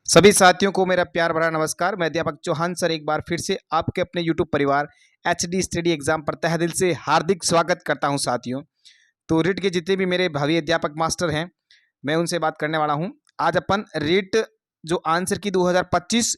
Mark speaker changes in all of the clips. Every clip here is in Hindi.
Speaker 1: सभी साथियों को मेरा प्यार भरा नमस्कार। मैं अध्यापक चौहान सर एक बार फिर से आपके अपने यूट्यूब परिवार एचडी स्टडी एग्जाम पर तहे दिल से हार्दिक स्वागत करता हूं साथियों। तो रीट के जितने भी मेरे भावी अध्यापक मास्टर हैं, मैं उनसे बात करने वाला हूं। आज अपन रीट जो आंसर की 2025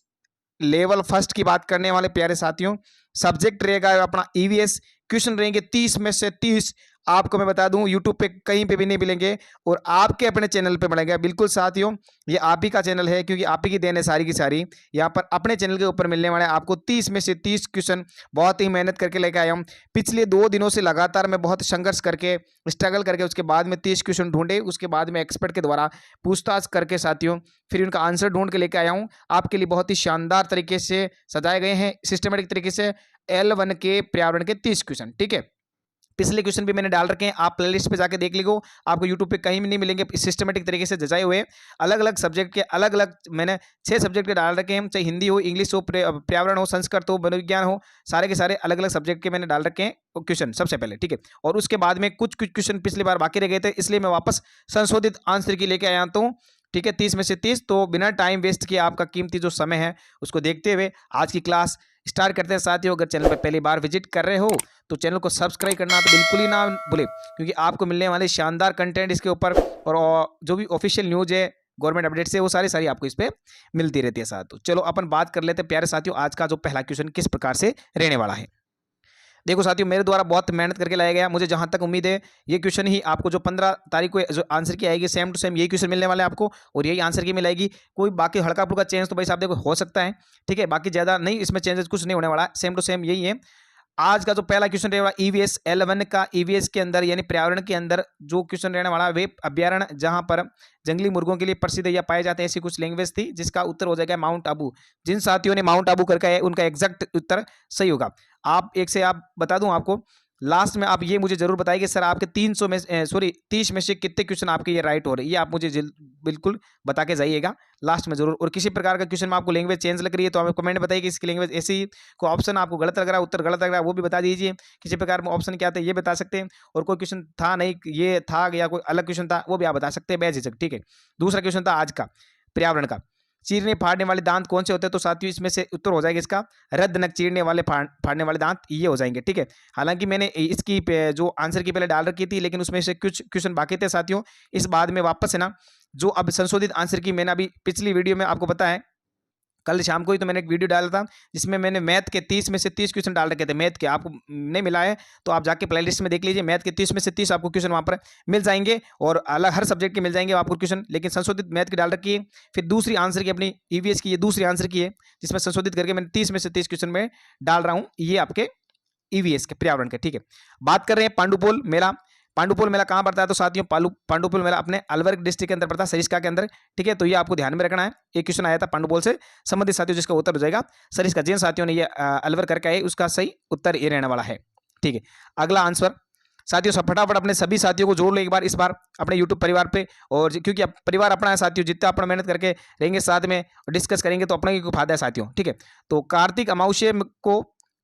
Speaker 1: लेवल फर्स्ट की बात करने वाले प्यारे साथियों। सब्जेक्ट रहेगा अपना ईवीएस। क्वेश्चन रहेंगे 30 में से 30। आपको मैं बता दूं यूट्यूब पे कहीं पे भी नहीं मिलेंगे और आपके अपने चैनल पे मिलेंगे। बिल्कुल साथियों, ये आप ही का चैनल है क्योंकि आप ही की देन है सारी की सारी। यहाँ पर अपने चैनल के ऊपर मिलने वाले आपको 30 में से 30 क्वेश्चन बहुत ही मेहनत करके लेके आया हूँ। पिछले 2 दिनों से लगातार मैं बहुत संघर्ष करके स्ट्रगल करके उसके बाद में 30 क्वेश्चन ढूंढे। उसके बाद में एक्सपर्ट के द्वारा पूछताछ करके साथियों फिर उनका आंसर ढूंढ के लेके आया हूँ। आपके लिए बहुत ही शानदार तरीके से सजाए गए हैं सिस्टमेटिक तरीके से L1 के पर्यावरण के 30 क्वेश्चन। ठीक है, पिछले क्वेश्चन भी मैंने डाल रखे हैं, आप प्लेलिस्ट पे जाके देख लीजिए। आपको यूट्यूब पे कहीं भी नहीं मिलेंगे सिस्टमेटिक तरीके से जजाए हुए। अलग अलग सब्जेक्ट के अलग अलग मैंने 6 सब्जेक्ट के डाल रखे हैं, चाहे हिंदी हो, इंग्लिश हो, पर्यावरण हो, संस्कृत हो, मनोविज्ञान हो, सारे के सारे अलग अलग सब्जेक्ट के मैंने डाल रखे हैं क्वेश्चन सबसे पहले। ठीक है, और उसके बाद में कुछ कुछ क्वेश्चन पिछली बार बाकी रह गए थे, इसलिए मैं वापस संशोधित आंसर की लेके आया हूँ। ठीक है, 30 में से 30। तो बिना टाइम वेस्ट किए आपका कीमती जो समय है उसको देखते हुए आज की क्लास स्टार्ट करते हैं साथियों। अगर चैनल पर पहली बार विजिट कर रहे हो तो चैनल को सब्सक्राइब करना तो बिल्कुल ही ना भूले, क्योंकि आपको मिलने वाले शानदार कंटेंट इसके ऊपर और जो भी ऑफिशियल न्यूज है, गवर्नमेंट अपडेट से, वो सारी आपको इस पर मिलती रहती है साथ। तो चलो अपन बात कर लेते हैं प्यारे साथियों, आज का जो पहला क्वेश्चन किस प्रकार से रहने वाला है। देखो साथियों, मेरे द्वारा बहुत मेहनत करके लाया गया, मुझे जहां तक उम्मीद है ये क्वेश्चन ही आपको जो 15 तारीख को जो आंसर की आएगी सेम टू सेम यही क्वेश्चन मिलने वाला है आपको और यही आंसर की मिलेगी। कोई बाकी हल्का फुल्का चेंज तो भाई साहब देखो हो सकता है, ठीक है, बाकी ज़्यादा नहीं, इसमें चेंजेस कुछ नहीं होने वाला, सेम टू सेम यही है। आज का जो पहला क्वेश्चन रहेगा ईवीएस L1 का, ईवीएस के अंदर यानी पर्यावरण के अंदर जो क्वेश्चन रहने वाला वे अभ्यारण्य जहां पर जंगली मुर्गों के लिए प्रसिद्ध या पाए जाते हैं ऐसी कुछ लैंग्वेज थी, जिसका उत्तर हो जाएगा माउंट आबू। जिन साथियों ने माउंट आबू करके है उनका एग्जैक्ट उत्तर सही होगा। आप एक से आप बता दूं आपको, लास्ट में आप ये मुझे जरूर बताइए कि सर आपके 300 में सॉरी 30 में से कितने क्वेश्चन आपके ये राइट हो रहे हैं, ये आप मुझे बिल्कुल बता के जाइएगा लास्ट में जरूर। और किसी प्रकार का क्वेश्चन में आपको लैंग्वेज चेंज लग रही है तो हमें कमेंट बताइए कि इसकी लैंग्वेज ऐसी, कोई ऑप्शन आपको गलत लग रहा है, उत्तर गलत लग रहा है वो भी बता दीजिए। किसी प्रकार में ऑप्शन क्या था ये बता सकते हैं, और कोई क्वेश्चन था नहीं ये था या कोई अलग क्वेश्चन था वो भी आप बता सकते हैं बेझिझक। ठीक है, दूसरा क्वेश्चन था आज का पर्यावरण का, चीरने फाड़ने वाले दांत कौन से होते हैं, तो साथियों इसमें से उत्तर हो जाएगा इसका रद्द नक चीरने वाले फाड़ने वाले दांत ये हो जाएंगे। ठीक है, हालांकि मैंने इसकी जो आंसर की पहले डाल रखी थी लेकिन उसमें से कुछ क्वेश्चन बाकी थे साथियों, इस बाद में वापस है ना जो अब संशोधित आंसर की मैंने अभी पिछली वीडियो में आपको पता है कल शाम को ही तो मैंने एक वीडियो डाला था जिसमें मैंने मैथ के 30 में से 30 क्वेश्चन डाल रखे थे। मैथ के आपको नहीं मिला है तो आप जाके प्लेलिस्ट में देख लीजिए, मैथ के 30 में से 30 आपको क्वेश्चन वहाँ पर मिल जाएंगे और अलग हर सब्जेक्ट के मिल जाएंगे आपको क्वेश्चन, लेकिन संशोधित मैथ की डाल रखी है। फिर दूसरी आंसर की अपनी ईवीएस की ये दूसरी आंसर की है जिसमें संशोधित करके मैंने 30 में से 30 क्वेश्चन में डाल रहा हूँ, ये आपके ईवीएस के पर्यावरण के। ठीक है, बात कर रहे हैं पांडुपोल मेला। पांडुपोल मेला कहां पड़ता है, तो साथियों पांडुपोल मेला अपने अलवर डिस्ट्रिक्ट के अंदर पड़ता है, सरिस्का के अंदर। ठीक है, तो ये आपको ध्यान में रखना है। एक क्वेश्चन आया था पांडुपोल से संबंधित साथियों, जिसका उत्तर हो जाएगा सरिस्का। जिन साथियों ने ये अलवर करके आए उसका सही उत्तर ये रहने वाला है। ठीक है, अगला आंसर साथियों सब फटाफट अपने सभी साथियों को जोड़ लो एक बार इस बार अपने यूट्यूब परिवार पे, और क्योंकि अब परिवार अपना है साथियों, जितना अपना मेहनत करके रहेंगे साथ में डिस्कस करेंगे तो अपना ही फायदा है साथियों। ठीक है, तो कार्तिक अमावस्या को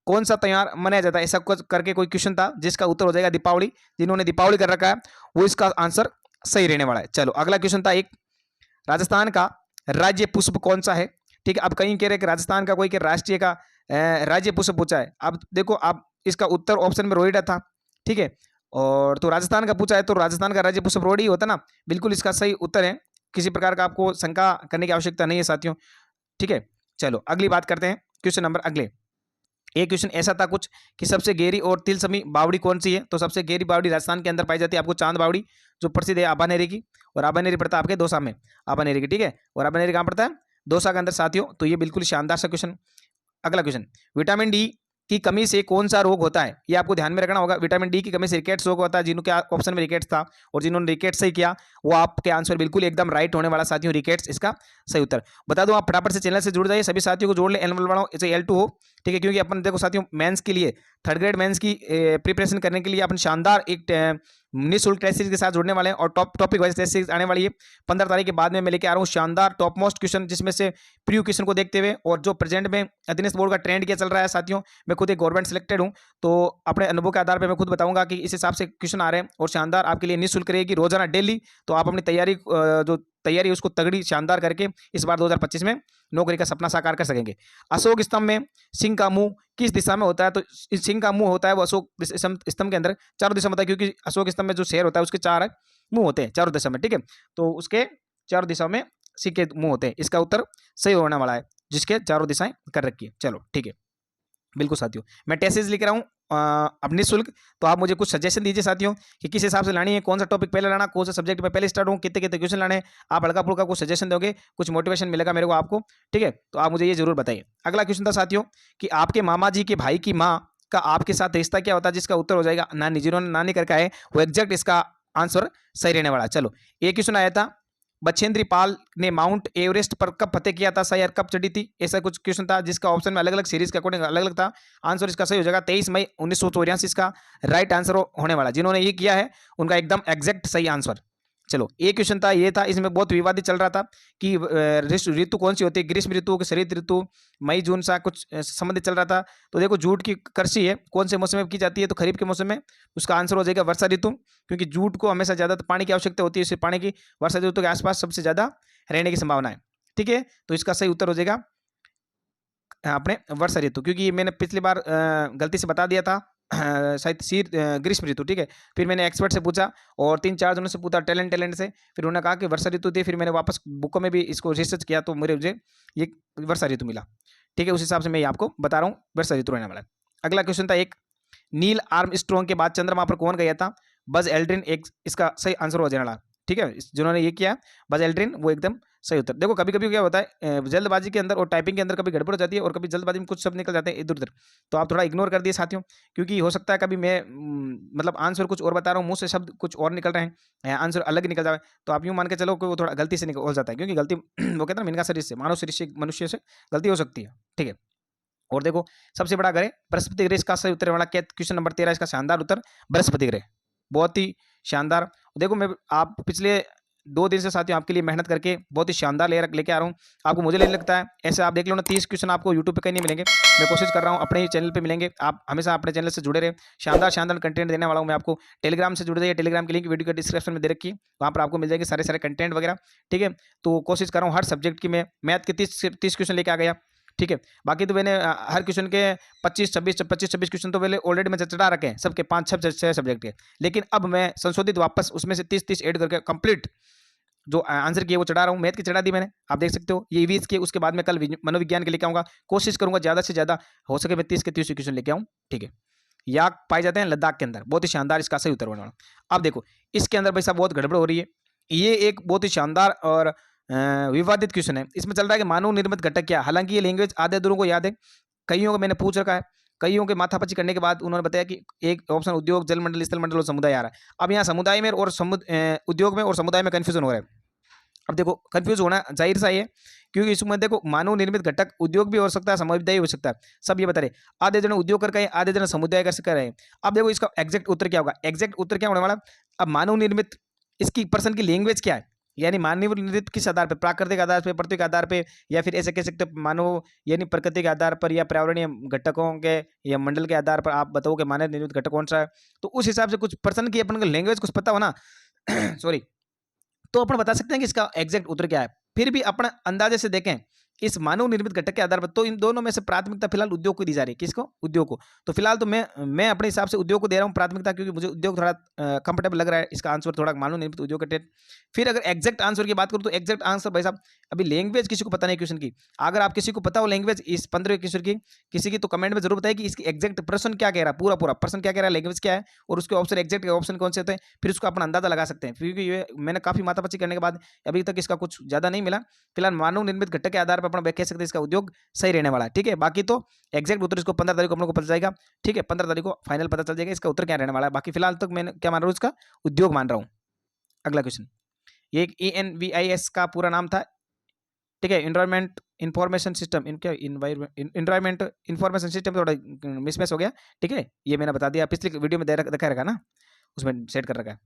Speaker 1: कौन सा त्यौहार मनाया जाता है, ऐसा कुछ करके कोई क्वेश्चन था जिसका उत्तर हो जाएगा दीपावली। जिन्होंने दीपावली कर रखा है वो इसका आंसर सही रहने वाला है। चलो अगला क्वेश्चन था एक, राजस्थान का राज्य पुष्प कौन सा है। ठीक है, अब कहीं कह रहे कि राजस्थान का कोई के राष्ट्रीय का राज्य पुष्प पूछा है। अब देखो आप इसका उत्तर ऑप्शन में रोहिड़ा था। ठीक है, और तो राजस्थान का पूछा है तो राजस्थान का राज्य पुष्प रोहिड़ी होता ना, बिल्कुल इसका सही उत्तर है। किसी प्रकार का आपको शंका करने की आवश्यकता नहीं है साथियों। ठीक है, चलो अगली बात करते हैं क्वेश्चन नंबर अगले। एक क्वेश्चन ऐसा था कुछ कि सबसे गहरी और तिलस्मी बावड़ी कौन सी है, तो सबसे गहरी बावड़ी राजस्थान के अंदर पाई जाती है आपको चांद बावड़ी, जो प्रसिद्ध है आबानेरी की, और आबानेरी पड़ता है आपके दौसा में, आबानेरी की। ठीक है, और आबानेरी कहाँ पड़ता है, दौसा के अंदर साथियों। तो ये बिल्कुल शानदार सा क्वेश्चन। अगला क्वेश्चन, विटामिन डी की कमी से कौन सा रोग होता है, ये आपको ध्यान में रखना होगा। विटामिन डी की कमी से रिकेट्स रोग होता है, जिनके ऑप्शन में रिकेट्स था और जिन्होंने रिकेट्स सही किया वो आपके आंसर बिल्कुल एकदम राइट होने वाला साथियों, रिकेट्स इसका सही उत्तर। बता दूं आप फटाफट से चैनल से जुड़ जाइए, सभी साथियों को जोड़ ले, L1 वालों चाहे L2 हो। ठीक है, क्योंकि अपन देखो साथियों मेंस के लिए थर्ड ग्रेड मेंस की प्रिपरेशन करने के लिए अपन शानदार एक निःशुल्क टेस्ट सीरीज के साथ जुड़ने वाले हैं और टॉपिक वाइज टेस्ट सीरीज आने वाली है 15 तारीख के बाद में। मैं लेके आ रहा हूँ शानदार टॉप मोस्ट क्वेश्चन, जिसमें से प्रीव्यू क्वेश्चन को देखते हुए और जो प्रेजेंट में अधीनस्थ बोर्ड का ट्रेंड क्या चल रहा है साथियों, मैं खुद एक गवर्नमेंट सिलेक्टेड हूँ तो अपने अनुभव के आधार पर मैं खुद बताऊंगा कि इस हिसाब से क्वेश्चन आ रहे हैं और शानदार आपके लिए निःशुल्क रहेगी रोजाना डेली। तो आप अपनी तैयारी जो तैयारी है उसको तगड़ी शानदार करके इस बार 2025 में नौकरी का सपना साकार कर सकेंगे। अशोक स्तंभ में सिंह का मुंह किस दिशा में होता है? तो इस सिंह का मुंह होता है वो अशोक स्तंभ के अंदर चारों दिशा में होता है, क्योंकि अशोक स्तंभ में जो शेर होता है उसके 4 मुंह होते हैं चारों दिशा में, ठीक है। तो उसके चारों दिशाओं में सिंह के मुंह होते हैं। इसका उत्तर सही होने वाला है, जिसके चारों दिशाएं कर रखी है। चलो ठीक है, बिल्कुल साथियों, मैं टेसेज लिख रहा हूँ अब निःशुल्क। तो आप मुझे कुछ सजेशन दीजिए साथियों कि किस हिसाब से लानी है, कौन सा टॉपिक पहले लाना, कौन सा सब्जेक्ट में पहले स्टार्ट हो, कितने कितने क्वेश्चन लाने हैं। आप हल्का फुल्का कुछ सजेशन दोगे, कुछ मोटिवेशन मिलेगा मेरे को आपको, ठीक है। तो आप मुझे ये जरूर बताइए। अगला क्वेश्चन था साथियों कि आपके मामा जी के भाई की माँ का आपके साथ रिश्ता क्या होता है? जिसका उत्तर हो जाएगा नानी। जिन्होंने नानी करके आए वो एग्जैक्ट इसका आंसर सही रहने वाला। चलो, एक क्वेश्चन आया था, बछेंद्री पाल ने माउंट एवरेस्ट पर कब फतेह किया था? सही, कब चढ़ी थी? ऐसा कुछ क्वेश्चन था जिसका ऑप्शन में अलग अलग सीरीज के अकॉर्डिंग अलग अलग था। आंसर इसका सही हो जाएगा 23 मई 1984 इसका राइट आंसर होने वाला। जिन्होंने ये किया है उनका एकदम एग्जैक्ट सही आंसर। चलो, एक क्वेश्चन था, ये था, इसमें बहुत विवादित चल रहा था कि ऋतु कौन सी होती है, ग्रीष्म ऋतु, शरद ऋतु, मई जून सा कुछ संबंधित चल रहा था। तो देखो, जूट की कृषि है कौन से मौसम में की जाती है? तो खरीफ के मौसम में। उसका आंसर हो जाएगा वर्षा ऋतु, क्योंकि जूट को हमेशा ज्यादा पानी की आवश्यकता होती है, इससे पानी की वर्षा ऋतु के आसपास सबसे ज्यादा रहने की संभावना है, ठीक है। तो इसका सही उत्तर हो जाएगा अपने वर्षा ऋतु, क्योंकि ये मैंने पिछली बार गलती से बता दिया था शायद ग्रीष्म ऋतु, ठीक है। फिर मैंने एक्सपर्ट से पूछा और 3-4 जनों से पूछा टैलेंट से, फिर उन्होंने कहा कि वर्षा ऋतु थी। फिर मैंने वापस बुकों में भी इसको रिसर्च किया तो मुझे ये वर्षा ऋतु मिला, ठीक है। उस हिसाब से मैं आपको बता रहा हूँ वर्षा ऋतु रहने वाला है। अगला क्वेश्चन था, एक नील आर्मस्ट्रॉन्ग के बाद चंद्रमा पर कौन गया था? बज एल्ड्रिन एक इसका सही आंसर हो जाने वाला, ठीक है। जिन्होंने ये किया बज एल्ड्रिन वो एकदम सही उत्तर। देखो, कभी कभी क्या होता है जल्दबाजी के अंदर और टाइपिंग के अंदर कभी गड़बड़ हो जाती है और कभी जल्दबाजी में कुछ शब्द निकल जाते हैं इधर उधर, तो आप थोड़ा इग्नोर कर दिए साथियों, क्योंकि हो सकता है कभी मैं मतलब आंसर कुछ और बता रहा हूँ, मुंह से शब्द कुछ और निकल रहे हैं, आंसर अलग निकल जाए, तो आप यूँ मान के चलो कि वो थोड़ा गलती से निकल हो जाता है, क्योंकि गलती वो कहते हैं मिनका शरीर से, मानव शरीर से, मनुष्य से गलती हो सकती है, ठीक है। और देखो, सबसे बड़ा ग्रह बृहस्पति ग्रह, इसका सही उत्तर वाला क्वेश्चन नंबर 13 इसका शानदार उत्तर बृहस्पति ग्रह, बहुत ही शानदार। देखो, मैं आप पिछले 2 दिन से साथियों आपके लिए मेहनत करके बहुत ही शानदार लेके आ रहा हूँ आपको। मुझे नहीं लगता है ऐसे, आप देख लो ना, 30 क्वेश्चन आपको यूट्यूब पे कहीं नहीं मिलेंगे। मैं कोशिश कर रहा हूँ अपने ही चैनल पे मिलेंगे। आप हमेशा अपने चैनल से जुड़े रहे, शानदार शानदार कंटेंट देने वाला हूँ मैं आपको। टेलीग्राम से जुड़ जाइए, टेलीग्राम की लिंक वीडियो के डिस्क्रिप्शन में दे रखी है, वहाँ पर आपको मिल जाएगी सारे सारे कंटेंट वगैरह, ठीक है। तो कोशिश कर रहा हूँ हर सब्जेक्ट की, मैं मैथ के 30 क्वेश्चन लेके आ गया, ठीक है। बाकी तो मैंने हर क्वेश्चन के 25-26 क्वेश्चन तो पहले ऑलरेडी मैं चढ़ा रखे हैं सबके 5-6 सब्जेक्ट के, लेकिन अब मैं संशोधित वापस उसमें से 30 ऐड करके कंप्लीट जो आंसर किए वो चढ़ा रहा हूँ। मैथ की चढ़ा दी मैंने, आप देख सकते हो। ये ईवीएस के उसके बाद में कल मनोविज्ञान के लेके आऊँगा। कोशिश करूँगा ज़्यादा से ज़्यादा हो सके मैं 30 के 30 क्वेश्चन लेके आऊँ, ठीक है। याक पाए जाते हैं लद्दाख के अंदर, बहुत ही शानदार इसका सही उत्तर होने वाला। अब देखो, इसके अंदर भाई साहब बहुत गड़बड़ हो रही है। ये एक बहुत ही शानदार और विवादित क्वेश्चन है। इसमें चल रहा है कि मानव निर्मित घटक क्या? हालांकि ये लैंग्वेज आधे दूरों को याद है, कईयों को मैंने पूछ रखा है, कईयों के माथापच्ची करने के बाद उन्होंने बताया कि एक ऑप्शन उद्योग, जल मंडल, स्थल मंडल और समुदाय आ रहा है। अब यहाँ समुदाय में और उद्योग में और समुदाय में कन्फ्यूजन हो रहा है। अब देखो, कंफ्यूज होना जाहिर सा है, क्योंकि इसमें देखो मानव निर्मित घटक उद्योग भी हो सकता है, समुदाय हो सकता है, सब ये बता रहे। आधे जन उद्योग कर रहे हैं, आधे जन समुदाय कर रहे हैं। अब देखो, इसका एग्जैक्ट उत्तर क्या होगा? एग्जैक्ट उत्तर क्या होने वाला? अब मानव निर्मित इसकी पर्सन की लैंग्वेज क्या है, यानी मानव निर्मित किस आधार पर? प्राकृतिक आधार पर, पृथ्वी के आधार पर, या फिर ऐसे कह सकते मानव यानी प्रकृति के आधार पर, या पर्यावरणीय घटकों के या मंडल के आधार पर आप बताओ कि मानव निर्मित घटक कौन सा है। तो उस हिसाब से कुछ पर्सन की अपन को लैंग्वेज कुछ पता हो ना सॉरी, तो अपन बता सकते हैं कि इसका एग्जैक्ट उत्तर क्या है। फिर भी अपना अंदाजे से देखें इस मानव निर्मित घटक के आधार पर, तो इन दोनों में से प्राथमिकता फिलहाल उद्योग को दी जा रही है। किसको? उद्योग को। तो फिलहाल तो मैं अपने हिसाब से उद्योग को दे रहा हूं प्राथमिकता, क्योंकि मुझे उद्योग थोड़ा कंफर्टेबल लग रहा है। इसका आंसर थोड़ा मानव निर्मित उद्योग के टेट। फिर अगर एग्जैक्ट आंसर की बात करूं तो एग्जैक्ट आंसर भाई साहब, अभी लैंग्वेज किसी को पता नहीं क्वेश्चन की। अगर आप किसी को पता हो लैंग्वेज इस 15 क्वेश्चन की किसी की, तो कमेंट में जरूर बताइए कि इसकी एग्जैक्ट प्रश्न क्या कह रहा है, पूरा पूरा प्रश्न क्या कह रहा है, लैंग्वेज क्या है, और उसके ऑप्शन एग्जैक्ट ऑप्शन कौन से होते हैं। फिर उसको अपना अंदाजा लगा सकते हैं, क्योंकि ये मैंने काफी माथापच्ची करने के बाद अभी तक इसका कुछ ज्यादा नहीं मिला। फिलहाल मानव निर्मित घटक के आधार पर अपना कह सकते हैं इसका उद्योग सही रहने वाला है, ठीक है। बाकी तो एग्जैक्ट उत्तर इसको 15 तारीख को हम लोग को पता जाएगा, ठीक है। 15 तारीख को फाइनल पता चल जाएगा इसका उत्तर क्या रहने वाला है। बाकी फिलहाल तक मैं क्या मान रहा हूँ, इसका उद्योग मान रहा हूँ। अगला क्वेश्चन, ये एक ENVIS का पूरा नाम था, ठीक है। एनवायरमेंट इंफॉर्मेशन सिस्टम, इनके एनवायरमेंट इंफॉर्मेशन सिस्टम थोड़ा मिसमैच हो गया, ठीक है। ये मैंने बता दिया, पिछली वीडियो में दिखा रखा ना, उसमें सेट कर रखा है।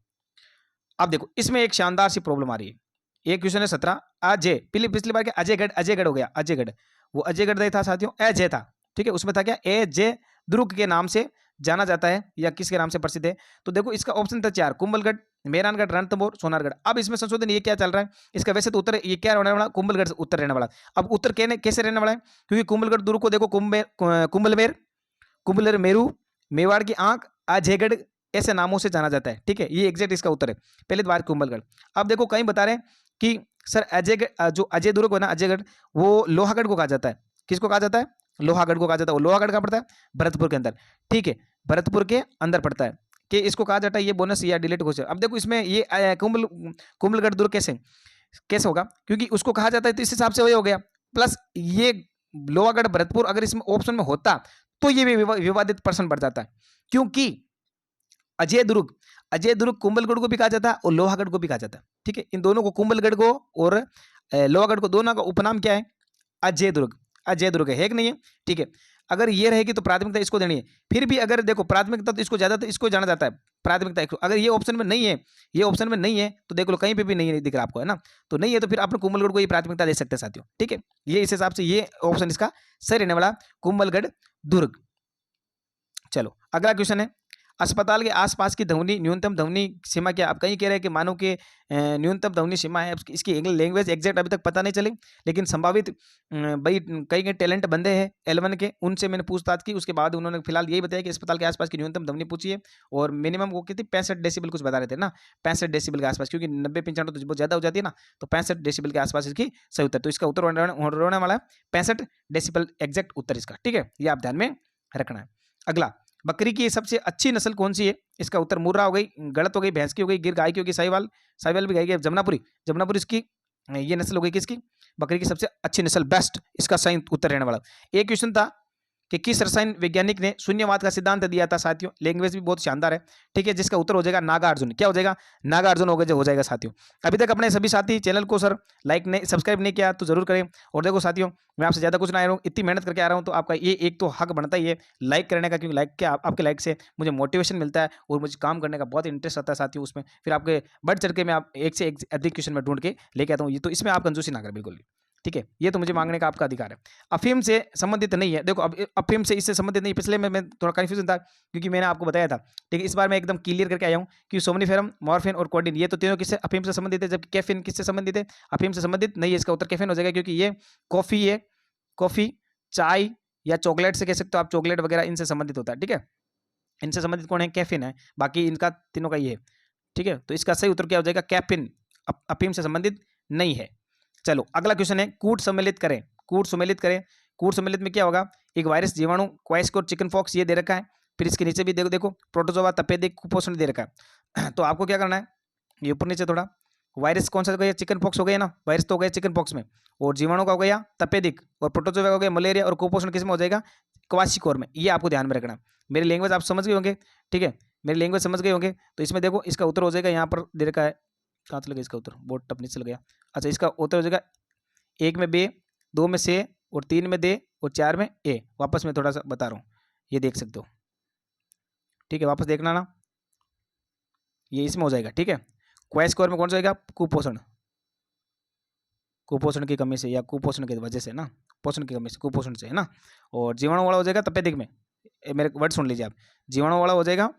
Speaker 1: अब देखो, इसमें एक शानदार सी प्रॉब्लम आ रही है। एक क्वेश्चन है 17, अजय, पिछली बार क्या अजयगढ़ हो गया, अजयगढ़, वो अजयगढ़ नहीं था साथियों, अजय था, ठीक है। उसमें था क्या? अजय दुर्ग के नाम से जाना जाता है या किसके नाम से प्रसिद्ध है? तो देखो, इसका ऑप्शन था 4, कुंभलगढ़, मेहरानगढ़, रणथंभौर, सोनारगढ़। अब इसमें संशोधन ये क्या चल रहा है, इसका वैसे तो उत्तर ये क्या रहने वाला, कुंभलगढ़ से उत्तर रहने वाला। अब उत्तर कैसे रहने वाला है, क्योंकि कुंभलगढ़ दुर्ग को देखो कुंभलमेर, कुंभलर मेरू, मेवाड़ की आंख, अजयगढ़ ऐसे नामों से जाना जाता है। ठीक है, ये एग्जैक्ट इसका उत्तर है। पहले बार कुंभलगढ़। अब देखो कहीं बता रहे हैं कि सर अजयगढ़, जो अजय दुर्ग है ना, अजयगढ़, वो लोहागढ़ को कहा जाता है। किसको कहा जाता है, लोहागढ़ को कहा जाता है। वो लोहागढ़ कहाँ पड़ता है, भरतपुर के अंदर। ठीक है, भरतपुर के अंदर पड़ता है कि इसको कहा जाता है। ये बोनस या डिलीट हो जाए। अब देखो इसमें ये कुंभलगढ़ दुर्ग कैसे कैसे होगा, क्योंकि उसको कहा जाता है तो इस हिसाब से वही हो गया। प्लस ये लोहागढ़ भरतपुर अगर इसमें ऑप्शन में होता तो ये भी विवादित प्रश्न बढ़ जाता है, क्योंकि अजय दुर्ग कुंभलगढ़ को भी कहा जाता है और लोहागढ़ को भी कहा जाता है। ठीक है, इन दोनों को, कुंभलगढ़ को और लोहागढ़ को, दोनों का उपनाम क्या है, अजय दुर्ग। अजय दुर्ग है कि नहीं है। ठीक है, अगर ये रहेगी तो प्राथमिकता इसको देनी है। फिर भी अगर देखो प्राथमिकता तो इसको ज्यादा, तो इसको जाना जाता है प्राथमिकता इसको। अगर ये ऑप्शन में नहीं है, ये ऑप्शन में नहीं है तो देख लो कहीं पे भी नहीं दिख रहा आपको, है ना। तो नहीं है तो फिर आप कुंभलगढ़ को ये प्राथमिकता दे सकते हैं साथियों। ठीक है, ये इस हिसाब से ये ऑप्शन इसका सही रहने वाला, कुंभलगढ़ दुर्ग। चलो अगला क्वेश्चन है, अस्पताल के आसपास की ध्वनि न्यूनतम ध्वनि सीमा क्या। आप कहीं कह रहे हैं कि मानव के न्यूनतम ध्वनि सीमा है। इसकी इंग्लिश लैंग्वेज एग्जैक्ट अभी तक पता नहीं चली, लेकिन संभावित भाई कई टैलेंट बंदे हैं L1 के, उनसे मैंने पूछताछ की, उसके बाद उन्होंने फिलहाल यही बताया कि अस्पताल के आसपास की न्यूनतम ध्वनि पूछी है और मिनिमम वो कितनी 65 डेसिबल कुछ बता रहे थे ना, 65 डेसिबल के आसपास, क्योंकि 90-95 तो बहुत ज्यादा हो जाती है ना, तो 65 डेसिबल के आसपास इसकी सही उत्तर। तो इसका उत्तर होने वाला है 65 डेसिबल, एग्जैक्ट उत्तर इसका। ठीक है, ये आप ध्यान में रखना है। अगला, बकरी की सबसे अच्छी नस्ल कौन सी है। इसका उत्तर मुर्रा हो गई, गलत हो गई, भैंस की हो गई, गिर गाय की होगी, साहिवाल, साहिवाल भी गाय की, जमुनापुरी, जमुनापुरी इसकी ये नस्ल हो गई किसकी, बकरी की सबसे अच्छी नस्ल, बेस्ट इसका सही उत्तर रहने वाला। एक क्वेश्चन था कि किस रसायन वैज्ञानिक ने शून्यवाद का सिद्धांत दिया था साथियों। लैंग्वेज भी बहुत शानदार है। ठीक है, जिसका उत्तर हो जाएगा नागार्जुन। क्या हो जाएगा, नागार्जुन हो जाएगा साथियों। अभी तक अपने सभी साथी चैनल को सर लाइक नहीं, सब्सक्राइब नहीं किया तो जरूर करें। और देखो साथियों, मैं आपसे ज्यादा कुछ ना आ रहा हूँ, इतनी मेहनत करके आ रहा हूँ, तो आपका ये एक तो हक बनता ही है लाइक करने का, क्योंकि लाइक के आपके लाइक से मुझे मोटिवेशन मिलता है और मुझे काम करने का बहुत इंटरेस्ट आता है साथियों उसमें। फिर आपके बढ़ चढ़ के मैं आप एक से एक अधिक क्वेश्चन में ढूंढ के लेके आता हूँ। ये तो इसमें आप कंजूसी ना करें बिल्कुल भी। ठीक है, ये तो मुझे मांगने का आपका अधिकार है। अफीम से संबंधित नहीं है। देखो अब अफीम से इससे संबंधित नहीं, पिछले में मैं थोड़ा कंफ्यूजन था क्योंकि मैंने आपको बताया था। ठीक है, इस बार मैं एकदम क्लियर करके आया हूँ कि सोमनीफेरम, मॉर्फिन और कोडीन ये तो तीनों किससे, अफीम से संबंधित है, जबकि कैफीन किससे संबंधित है, अफीम से संबंधित नहीं है। इसका उत्तर कैफीन हो जाएगा, क्योंकि ये कॉफी है, कॉफी, चाय या चॉकलेट से कह सकते हो आप, चॉकलेट वगैरह इनसे संबंधित होता है। ठीक है, इनसे संबंधित कौन है, कैफीन है। बाकी इनका तीनों का ये है। ठीक है, तो इसका सही उत्तर क्या हो जाएगा, कैफीन अफीम से संबंधित नहीं है। चलो अगला क्वेश्चन है, कूट सम्मिलित करें। कूट सम्मिलित करें, कूट सम्मिलित में क्या होगा, एक वायरस, जीवाणु, क्वाइस्कोर, चिकन फॉक्स ये दे रखा है। फिर इसके नीचे भी देखो देखो प्रोटोजोआ, तपेदिक, कुपोषण दे रखा है। तो आपको क्या करना है, ये ऊपर नीचे थोड़ा, वायरस कौन सा हो गया, चिकन पॉक्स हो गया ना, वायरस तो हो गया चिकन पॉक्स में, और जीवाणु का हो गया तपेदिक, और प्रोटोजोआ हो गया मलेरिया, और कुपोषण किस में हो जाएगा, क्वाशिकोर में। ये आपको ध्यान में रखना। मेरी लैंग्वेज आप समझ गए होंगे। ठीक है, मेरी लैंग्वेज समझ गए होंगे। तो इसमें देखो इसका उत्तर हो जाएगा, यहाँ पर दे रखा है, कहाँ चल गया इसका उत्तर, बोर्ड टप नीचे चल गया। अच्छा, इसका उत्तर हो जाएगा 1 में बे, 2 में से, और 3 में दे, और 4 में ए। वापस मैं थोड़ा सा बता रहा हूँ, ये देख सकते हो। ठीक है, वापस देखना ना, ये इसमें हो जाएगा। ठीक है, क्वाइस्कोर में कौन सा आएगा, कुपोषण, कुपोषण की कमी से या कुपोषण की वजह से ना, पोषण की कमी से, कुपोषण से, है ना। और जीवाणु वाला हो जाएगा तपेदिक में, मेरे वर्ड सुन लीजिए आप, जीवाणु वाला हो जाएगा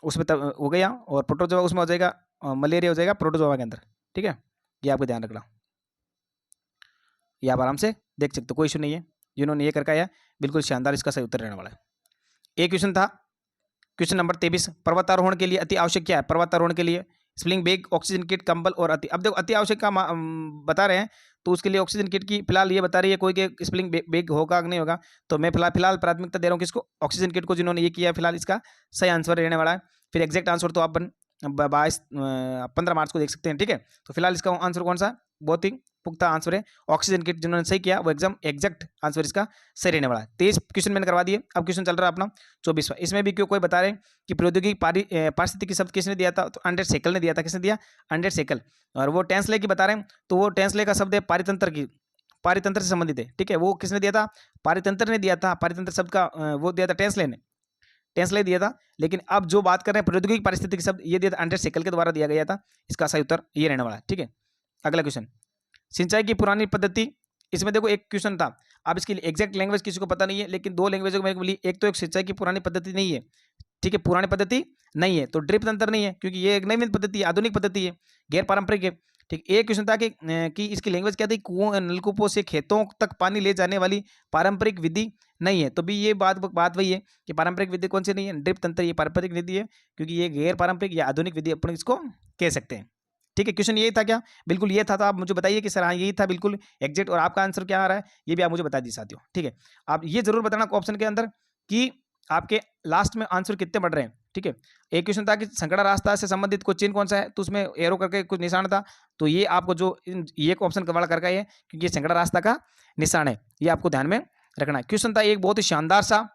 Speaker 1: उसमें हो गया, और प्रोटोजोआ उसमें हो जाएगा, मलेरिया हो जाएगा प्रोटोजोआ के अंदर। ठीक है, ये आपको ध्यान रखना, ये आप आराम से देख सकते हो, कोई इशू नहीं है। जिन्होंने ये करके आया बिल्कुल शानदार, इसका सही उत्तर रहने वाला है। एक क्वेश्चन था, क्वेश्चन नंबर 23, पर्वतारोहण के लिए अति आवश्यक क्या है। पर्वतारोहण के लिए स्लिंग बैग, ऑक्सीजन किट, कंबल और अति। अब देखो अति आवश्यक का बता रहे हैं, तो उसके लिए ऑक्सीजन किट की फिलहाल ये बता रही है कोई के स्प्लिंग बैग होगा कि नहीं होगा। तो मैं फिलहाल प्राथमिकता दे रहा हूँ किसको, ऑक्सीजन किट को, जिन्होंने ये किया है। फिलहाल इसका सही आंसर रहने वाला है। फिर एग्जैक्ट आंसर तो आप 15 मार्च को देख सकते हैं। ठीक है, तो फिलहाल इसका आंसर कौन सा, बहुत ही पुख्ता आंसर है ऑक्सीजन किट। जिन्होंने सही किया वो एग्जाम एग्जैक्ट आंसर इसका सही रहने वाला है। 23 क्वेश्चन मैंने करवा दिए। अब क्वेश्चन चल रहा है अपना 24वां। इसमें भी क्यों कोई बता रहे हैं कि प्रौद्योगिकी पारिस्थितिकी शब्द किसने दिया था, तो अंडर सेकल ने दिया था। किसने दिया, अंडर सेकल। और वो टेंसले की बता रहे हैं, तो वो टेंसले का शब्द है पारितंत्र की, पारितंत्र से संबंधित है। ठीक है, वो किसने दिया था, पारितंत्र ने दिया था। पारितंत्र शब्द का वो दिया था टेंसले ने, टेंसले दिया था। लेकिन अब जो बात कर रहे हैं प्रौद्योगिकी पारिस्थितिकी शब्द, ये दिया था अंडर सेकल के द्वारा दिया गया था। इसका सही उत्तर ये रहने वाला है। ठीक है, अगला क्वेश्चन, सिंचाई की पुरानी पद्धति। इसमें देखो एक क्वेश्चन था, अब इसकी एग्जैक्ट लैंग्वेज किसी को पता नहीं है, लेकिन दो लैंग्वेज को मैंने बोली। एक तो एक सिंचाई की पुरानी पद्धति नहीं है, ठीक है, पुरानी पद्धति नहीं है, तो ड्रिप तंत्र नहीं है क्योंकि ये एक नवीन पद्धति है, आधुनिक पद्धति है, गैर पारंपरिक है। ठीक, एक क्वेश्चन था कि इसकी लैंग्वेज क्या थी, कुओं नलकूपों से खेतों तक पानी ले जाने वाली पारंपरिक विधि नहीं है। तो भी ये बात वही है कि पारंपरिक विधि कौन सी नहीं है, ड्रिप तंत्र ये पारंपरिक विधि है क्योंकि ये गैर पारंपरिक या आधुनिक विधि अपन इसको कह सकते हैं। ठीक है, क्वेश्चन यही था क्या, बिल्कुल ये था, तो आप मुझे बताइए कि सर हाँ यही था बिल्कुल एग्जैक्ट, और आपका आंसर क्या आ रहा है ये भी आप मुझे बता दीजिए साथियों। ठीक है, आप ये जरूर बताना ऑप्शन के अंदर कि आपके लास्ट में आंसर कितने बढ़ रहे हैं। ठीक है, एक क्वेश्चन था कि संकड़ा रास्ता से संबंधित कोई चिन्ह कौन सा है, तो उसमें एरो करके कुछ निशान था, तो ये आपको जो ये ऑप्शन कवर करके है क्योंकि ये संकड़ा रास्ता का निशान है, ये आपको ध्यान में रखना है। क्वेश्चन था एक बहुत ही शानदार सा,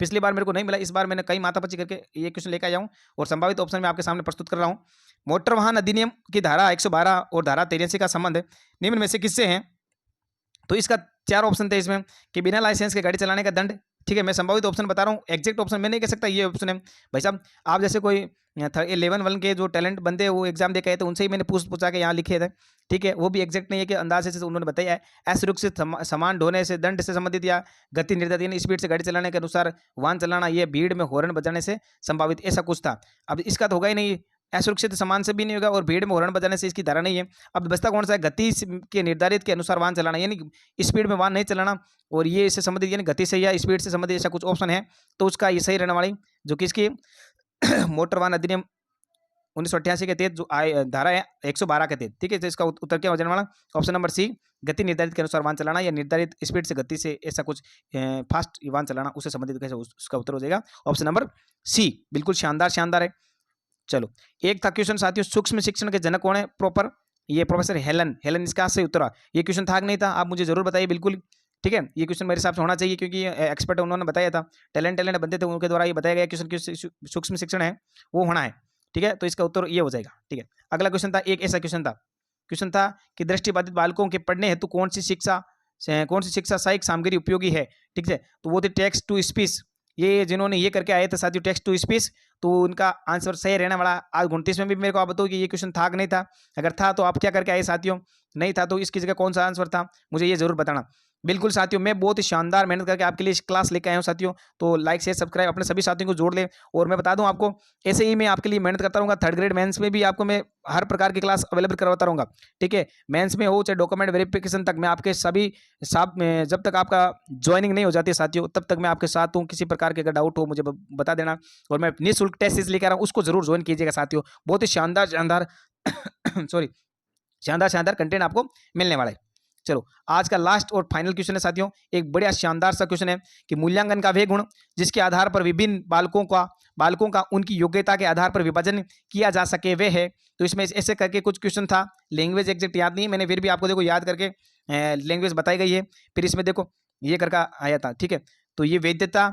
Speaker 1: पिछली बार मेरे को नहीं मिला, इस बार मैंने कई माथापच्ची करके ये क्वेश्चन लेकर आया हूँ और संभावित ऑप्शन में आपके सामने प्रस्तुत कर रहा हूँ। मोटर वाहन अधिनियम की धारा 112 और धारा 83 का संबंध निम्न में से किससे है, तो इसका 4 ऑप्शन थे इसमें कि बिना लाइसेंस के गाड़ी चलाने का दंड। ठीक है, मैं संभावित ऑप्शन बता रहा हूँ, एग्जैक्ट ऑप्शन मैं नहीं कह सकता, ये ऑप्शन है भाई साहब। आप जैसे कोई 11 के जो टैलेंट बंदे हैं वो एग्जाम दे के आए थे, उनसे ही मैंने पूछा के यहाँ लिखे थे। ठीक है, वो भी एग्जैक्ट नहीं है कि अंदाजे से उन्होंने बताया है। असुरक्षित सामान ढोने से दंड से संबंधित या गति निर्धारित यानी स्पीड से गाड़ी चलाने के अनुसार वाहन चलाना, ये भीड़ में हॉर्न बजाने से संभावित, ऐसा कुछ था। अब इसका तो होगा ही नहीं, असुरक्षित सामान से भी नहीं होगा और भीड़ में हॉर्न बजाने से इसकी धारा नहीं है। अब बस्ता कौन सा है, गति के निर्धारित के अनुसार वाहन चलाना यानी स्पीड में वाहन नहीं चलाना, और ये इससे संबंधित यानी गति से या स्पीड से संबंधित ऐसा कुछ ऑप्शन है, तो उसका ये सही रहने वाली जो किसकी मोटर वाहन अधिनियम 1988 के तहत जो धारा है 112 के तहत। ठीक है, तो इसका उत्तर क्या हो जाने वाला, ऑप्शन नंबर सी, गति निर्धारित के अनुसार वाहन चलाना या निर्धारित स्पीड से गति से ऐसा कुछ फास्ट वाहन चलाना, उससे संबंधित कैसे उसका उत्तर हो जाएगा ऑप्शन नंबर सी। बिल्कुल शानदार शानदार है। चलो, एक था क्वेश्चन साथियों, सूक्ष्म शिक्षण के जनक कौन है प्रॉपर, ये प्रोफेसर हेलन इसका सही उत्तर। ये क्वेश्चन था कि नहीं था, आप मुझे जरूर बताइए बिल्कुल। ठीक है, ये क्वेश्चन मेरे हिसाब से होना चाहिए क्योंकि एक्सपर्ट उन्होंने बताया था, टैलेंट बनते थे उनके द्वारा ये बताया गया क्वेश्चन सूक्ष्म शिक्षण है वो होना है। ठीक है, तो इसका उत्तर ये हो जाएगा। ठीक है, अगला क्वेश्चन था, एक ऐसा क्वेश्चन था कि दृष्टिबाधित बालकों के पढ़ने हेतु कौन सी शिक्षा सहायक सामग्री उपयोगी है। ठीक है, तो वो थे टेक्स्ट टू स्पीच, ये जिन्होंने ये करके आए थे साथियों टेक्स्ट टू स्पीच, तो उनका आंसर सही रहने वाला। आज 29 में भी मेरे को आप बताओ कि ये क्वेश्चन था कि नहीं था, अगर था तो आप क्या करके आए साथियों, नहीं था तो इसकी जगह कौन सा आंसर था मुझे ये जरूर बताना। बिल्कुल साथियों, मैं बहुत ही शानदार मेहनत करके आपके लिए क्लास लेकर आया हूँ साथियों, तो लाइक शेयर सब्सक्राइब अपने सभी साथियों को जोड़ ले। और मैं बता दूं आपको, ऐसे ही मैं आपके लिए मेहनत करता रहूँगा, 3rd ग्रेड मेंस में भी आपको मैं हर प्रकार की क्लास अवेलेबल करवाता रहूँगा। ठीक है, मेंस में हो चाहे डॉक्यूमेंट वेरिफिकेशन तक, मैं आपके सभी जब तक आपका ज्वाइनिंग नहीं हो जाती है साथियों तब तक मैं आपके साथ हूँ। किसी प्रकार के अगर डाउट हो मुझे बता देना, और मैं निःशुल्क टेस्ट सीरीज लेकर आ रहा हूँ, उसको जरूर ज्वाइन कीजिएगा साथियों। बहुत ही शानदार शानदार सॉरी शानदार शानदार कंटेंट आपको मिलने वाला है। चलो, आज का लास्ट और फाइनल क्वेश्चन है साथियों, एक बढ़िया शानदार सा क्वेश्चन है कि मूल्यांकन का वे गुण जिसके आधार पर विभिन्न बालकों का उनकी योग्यता के आधार पर विभाजन किया जा सके वे है। तो इसमें ऐसे करके कुछ क्वेश्चन था, लैंग्वेज एग्जैक्ट याद नहीं, मैंने फिर भी आपको देखो याद करके लैंग्वेज बताई गई है। फिर इसमें देखो ये करके आया था। ठीक है, तो ये वैधता,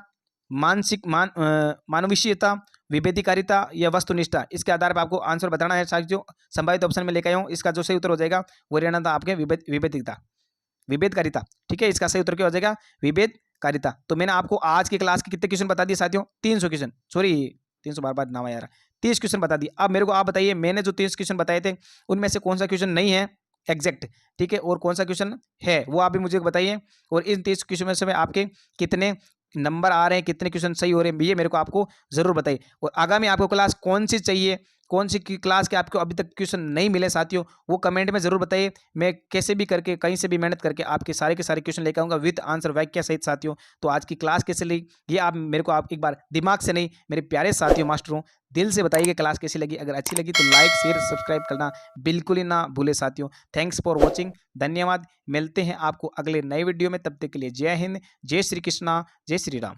Speaker 1: मानवीयता, विभेदीकारिता या वस्तुनिष्ठा, इसके आधार पर आपको आंसर बताना है साथियों। संभावित ऑप्शन में लेकर आया हूँ, इसका जो सही उत्तर हो जाएगा वो रहना था आपके विभेदकारिता। ठीक है, इसका सही उत्तर क्या हो जाएगा, विभेदकारिता। तो मैंने आपको आज की क्लास के कितने क्वेश्चन बता दिए साथियों, 300 क्वेश्चन, सॉरी 300 बार नाम आया, 30 क्वेश्चन बता दिए। अब मेरे को आप बताइए, मैंने जो 30 क्वेश्चन बताए थे उनमें से कौन सा क्वेश्चन नहीं है एग्जैक्ट, ठीक है, और कौन सा क्वेश्चन है वो आप भी मुझे बताइए। और इन 30 क्वेश्चन में से आपके कितने नंबर आ रहे हैं, कितने क्वेश्चन सही हो रहे हैं, ये मेरे को आपको जरूर बताइए। और आगामी आपको क्लास कौन सी चाहिए, कौन सी क्लास के आपको अभी तक क्वेश्चन नहीं मिले साथियों, वो कमेंट में जरूर बताइए। मैं कैसे भी करके कहीं से भी मेहनत करके आपके सारे के सारे क्वेश्चन लेकर आऊँगा विद आंसर वाक्य सहित साथियों। तो आज की क्लास कैसे लगी ये आप मेरे को आप एक बार दिमाग से नहीं, मेरे प्यारे साथियों मास्टरों दिल से बताइए क्लास कैसी लगी। अगर अच्छी लगी तो लाइक शेयर सब्सक्राइब करना बिल्कुल ही ना भूले साथियों। थैंक्स फॉर वॉचिंग, धन्यवाद। मिलते हैं आपको अगले नए वीडियो में, तब तक के लिए जय हिंद, जय श्री कृष्णा, जय श्री राम।